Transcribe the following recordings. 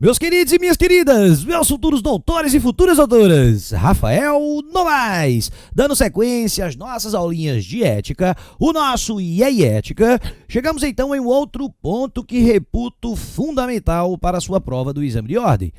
Meus queridos e minhas queridas, meus futuros doutores e futuras doutoras, Rafael Novaes, dando sequência às nossas aulinhas de ética, o nosso IE Ética, chegamos então em um outro ponto que reputo fundamental para a sua prova do exame de ordem.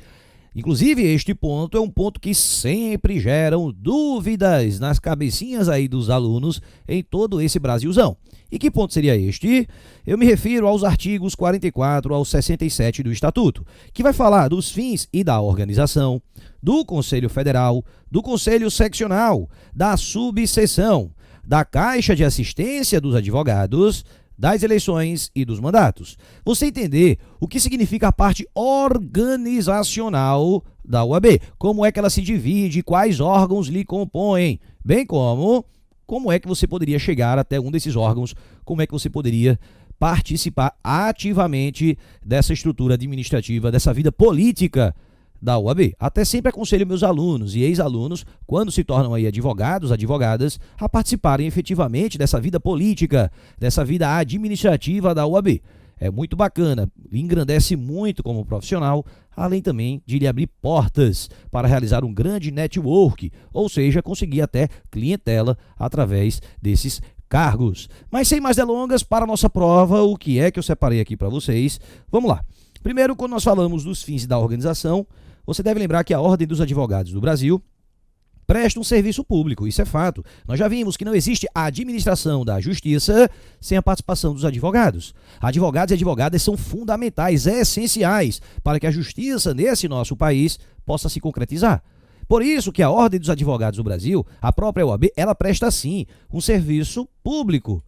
Inclusive, este ponto é um ponto que sempre geram dúvidas nas cabecinhas aí dos alunos em todo esse Brasilzão. E que ponto seria este? Eu me refiro aos artigos 44 ao 67 do Estatuto, que vai falar dos fins e da organização, do Conselho Federal, do Conselho Seccional, da subseção, da Caixa de Assistência dos Advogados, das eleições e dos mandatos. Você entender o que significa a parte organizacional da OAB, como é que ela se divide, quais órgãos lhe compõem, bem como é que você poderia chegar até um desses órgãos, como é que você poderia participar ativamente dessa estrutura administrativa, dessa vida política da OAB. Até sempre aconselho meus alunos e ex-alunos, quando se tornam aí advogados, advogadas, a participarem efetivamente dessa vida política, dessa vida administrativa da OAB. É muito bacana, engrandece muito como profissional, além também de lhe abrir portas para realizar um grande network, ou seja, conseguir até clientela através desses cargos. Mas sem mais delongas, para a nossa prova, o que é que eu separei aqui para vocês? Vamos lá. Primeiro, quando nós falamos dos fins da organização, você deve lembrar que a Ordem dos Advogados do Brasil presta um serviço público, isso é fato. Nós já vimos que não existe a administração da justiça sem a participação dos advogados. Advogados e advogadas são fundamentais, essenciais, para que a justiça nesse nosso país possa se concretizar. Por isso que a Ordem dos Advogados do Brasil, a própria OAB, ela presta sim um serviço público.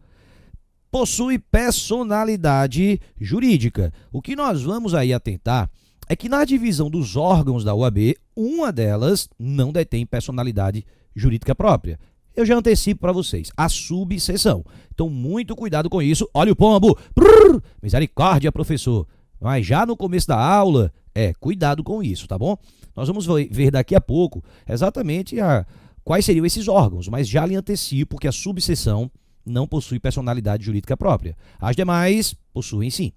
Possui personalidade jurídica. O que nós vamos aí atentar é que na divisão dos órgãos da OAB, uma delas não detém personalidade jurídica própria. Eu já antecipo para vocês, a subseção. Então, muito cuidado com isso. Olha o pombo! Brrr, misericórdia, professor! Mas já no começo da aula, cuidado com isso, tá bom? Nós vamos ver daqui a pouco exatamente quais seriam esses órgãos, mas já lhe antecipo que a subseção não possui personalidade jurídica própria. As demais possuem sim.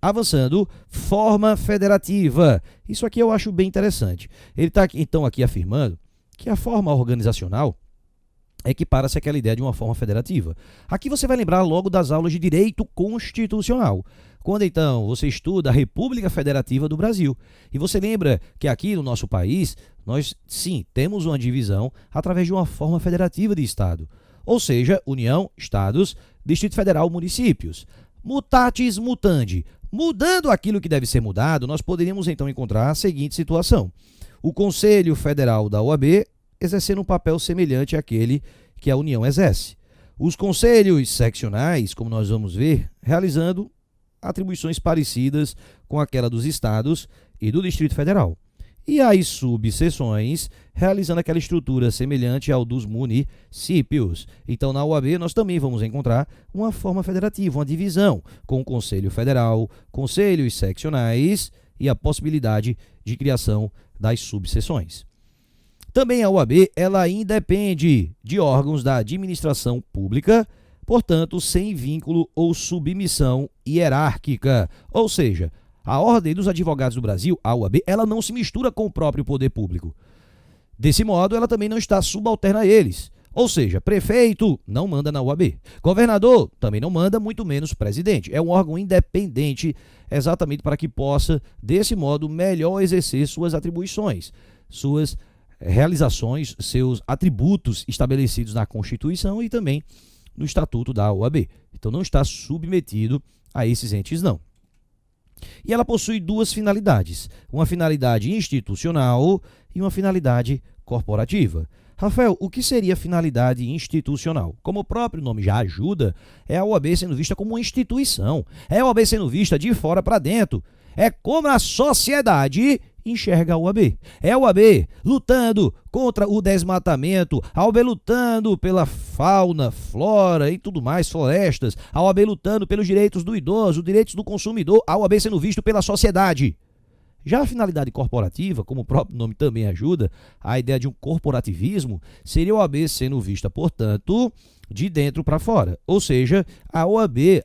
Avançando, forma federativa. Isso aqui eu acho bem interessante. Ele está então aqui afirmando que a forma organizacional equipara-se àquela ideia de uma forma federativa. Aqui você vai lembrar logo das aulas de direito constitucional, quando então você estuda a República Federativa do Brasil. E você lembra que aqui no nosso país, nós sim temos uma divisão através de uma forma federativa de Estado. Ou seja, União, Estados, Distrito Federal, municípios. Mutatis mutandi. Mudando aquilo que deve ser mudado, nós poderíamos então encontrar a seguinte situação. O Conselho Federal da OAB exercendo um papel semelhante àquele que a União exerce. Os conselhos seccionais, como nós vamos ver, realizando atribuições parecidas com aquela dos estados e do Distrito Federal. E as subseções, realizando aquela estrutura semelhante ao dos municípios. Então, na OAB, nós também vamos encontrar uma forma federativa, uma divisão, com o Conselho Federal, conselhos seccionais e a possibilidade de criação das subseções. Também a OAB, ela independe de órgãos da administração pública, portanto, sem vínculo ou submissão hierárquica, ou seja, a Ordem dos Advogados do Brasil, a OAB, ela não se mistura com o próprio poder público. Desse modo, ela também não está subalterna a eles. Ou seja, prefeito não manda na OAB. Governador também não manda, muito menos presidente. É um órgão independente exatamente para que possa, desse modo, melhor exercer suas atribuições, suas realizações, seus atributos estabelecidos na Constituição e também no Estatuto da OAB. Então, não está submetido a esses entes, não. E ela possui duas finalidades, uma finalidade institucional e uma finalidade corporativa. Rafael, o que seria finalidade institucional? Como o próprio nome já ajuda, é a OAB sendo vista como uma instituição, é a OAB sendo vista de fora para dentro, é como a sociedade enxerga a OAB. É a OAB lutando contra o desmatamento, a OAB lutando pela fauna, flora e tudo mais, florestas, a OAB lutando pelos direitos do idoso, direitos do consumidor, a OAB sendo visto pela sociedade. Já a finalidade corporativa, como o próprio nome também ajuda, a ideia de um corporativismo, seria a OAB sendo vista, portanto, de dentro para fora. Ou seja, a OAB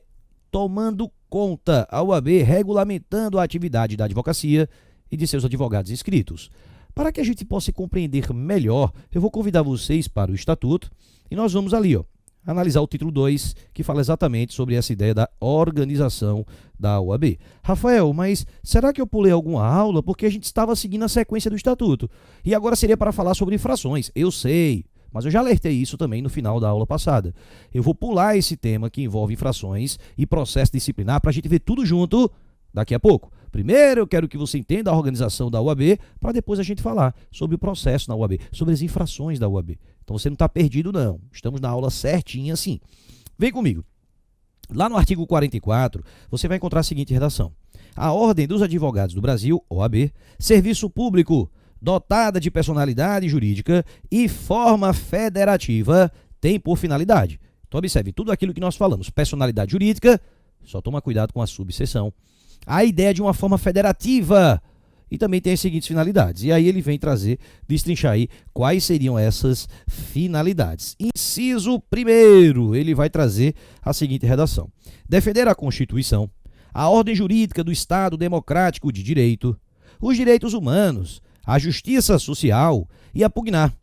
tomando conta, a OAB regulamentando a atividade da advocacia e de seus advogados inscritos. Para que a gente possa compreender melhor, eu vou convidar vocês para o Estatuto e nós vamos ali, analisar o título 2, que fala exatamente sobre essa ideia da organização da OAB. Rafael, mas será que eu pulei alguma aula? Porque a gente estava seguindo a sequência do Estatuto. E agora seria para falar sobre infrações. Eu sei, mas eu já alertei isso também no final da aula passada. Eu vou pular esse tema que envolve infrações e processo disciplinar para a gente ver tudo junto daqui a pouco. Primeiro eu quero que você entenda a organização da OAB, para depois a gente falar sobre o processo na OAB, sobre as infrações da OAB. Então você não está perdido não, estamos na aula certinha assim. Vem comigo. Lá no artigo 44, você vai encontrar a seguinte redação. A Ordem dos Advogados do Brasil, OAB, serviço público, dotada de personalidade jurídica e forma federativa, tem por finalidade. Então observe, tudo aquilo que nós falamos, personalidade jurídica, só toma cuidado com a subseção. A ideia de uma forma federativa e também tem as seguintes finalidades. E aí ele vem trazer, destrinchar aí quais seriam essas finalidades. Inciso 1º, ele vai trazer a seguinte redação. Defender a Constituição, a ordem jurídica do Estado democrático de direito, os direitos humanos, a justiça social e a pugnar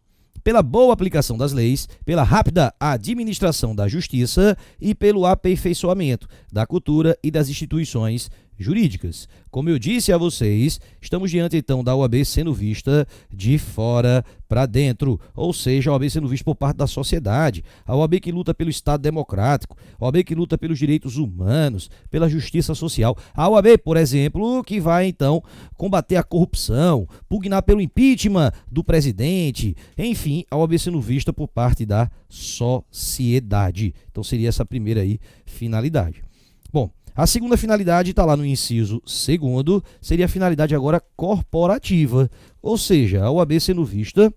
pela boa aplicação das leis, pela rápida administração da justiça e pelo aperfeiçoamento da cultura e das instituições jurídicas. Como eu disse a vocês, estamos diante então da OAB sendo vista de fora para dentro, ou seja, a OAB sendo vista por parte da sociedade, a OAB que luta pelo Estado democrático, a OAB que luta pelos direitos humanos, pela justiça social, a OAB, por exemplo, que vai então combater a corrupção, pugnar pelo impeachment do presidente, enfim, a OAB sendo vista por parte da sociedade. Então seria essa primeira aí finalidade. Bom, a segunda finalidade está lá no inciso 2º, seria a finalidade agora corporativa, ou seja, a OAB sendo vista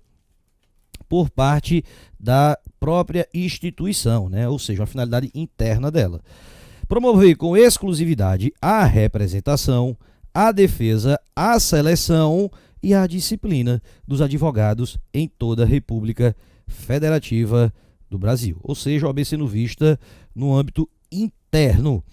por parte da própria instituição, né? Ou seja, uma finalidade interna dela. Promover com exclusividade a representação, a defesa, a seleção e a disciplina dos advogados em toda a República Federativa do Brasil, ou seja, a OAB sendo vista no âmbito interno.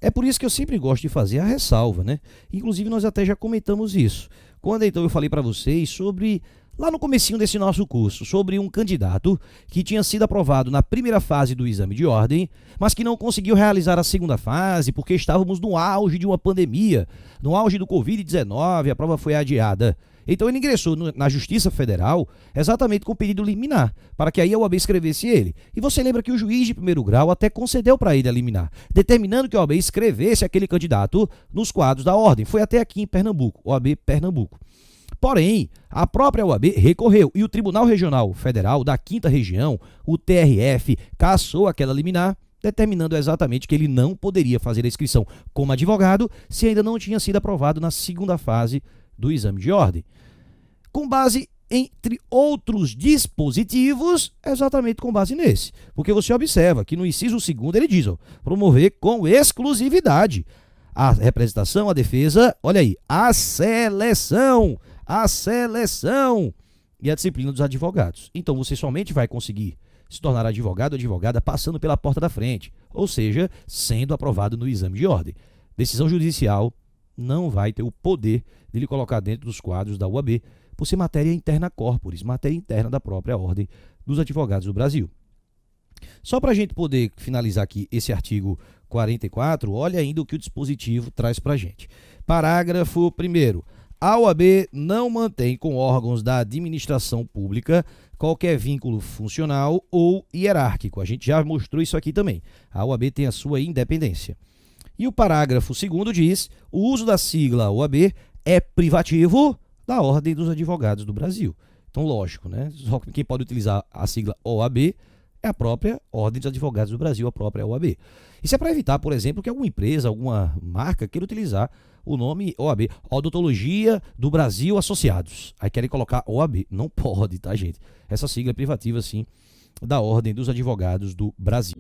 É por isso que eu sempre gosto de fazer a ressalva, né? Inclusive nós até já comentamos isso. Quando então eu falei para vocês sobre, lá no comecinho desse nosso curso, sobre um candidato que tinha sido aprovado na primeira fase do exame de ordem, mas que não conseguiu realizar a segunda fase porque estávamos no auge de uma pandemia, no auge do Covid-19, a prova foi adiada. Então ele ingressou na Justiça Federal exatamente com pedido liminar, para que aí a OAB escrevesse ele. E você lembra que o juiz de primeiro grau até concedeu para ele a liminar, determinando que a OAB escrevesse aquele candidato nos quadros da ordem. Foi até aqui em Pernambuco, OAB Pernambuco. Porém, a própria OAB recorreu e o Tribunal Regional Federal da 5ª Região, o TRF, cassou aquela liminar, determinando exatamente que ele não poderia fazer a inscrição como advogado se ainda não tinha sido aprovado na segunda fase do exame de ordem. Com base, entre outros dispositivos, exatamente com base nesse. Porque você observa que no inciso 2º ele diz, promover com exclusividade a representação, a defesa, olha aí, a seleção e a disciplina dos advogados. Então você somente vai conseguir se tornar advogado ou advogada passando pela porta da frente, ou seja, sendo aprovado no exame de ordem. Decisão judicial não vai ter o poder de lhe colocar dentro dos quadros da OAB, por ser matéria interna corporis, matéria interna da própria Ordem dos Advogados do Brasil. Só para a gente poder finalizar aqui esse artigo 44, olha ainda o que o dispositivo traz para a gente. Parágrafo 1º. A OAB não mantém com órgãos da administração pública qualquer vínculo funcional ou hierárquico. A gente já mostrou isso aqui também. A OAB tem a sua independência. E o parágrafo 2º diz: o uso da sigla OAB é privativo da Ordem dos Advogados do Brasil. Então, lógico, né? Só quem pode utilizar a sigla OAB é a própria Ordem dos Advogados do Brasil, a própria OAB. Isso é para evitar, por exemplo, que alguma empresa, alguma marca queira utilizar o nome OAB, Odontologia do Brasil Associados. Aí querem colocar OAB. Não pode, tá, gente? Essa sigla é privativa, sim, da Ordem dos Advogados do Brasil.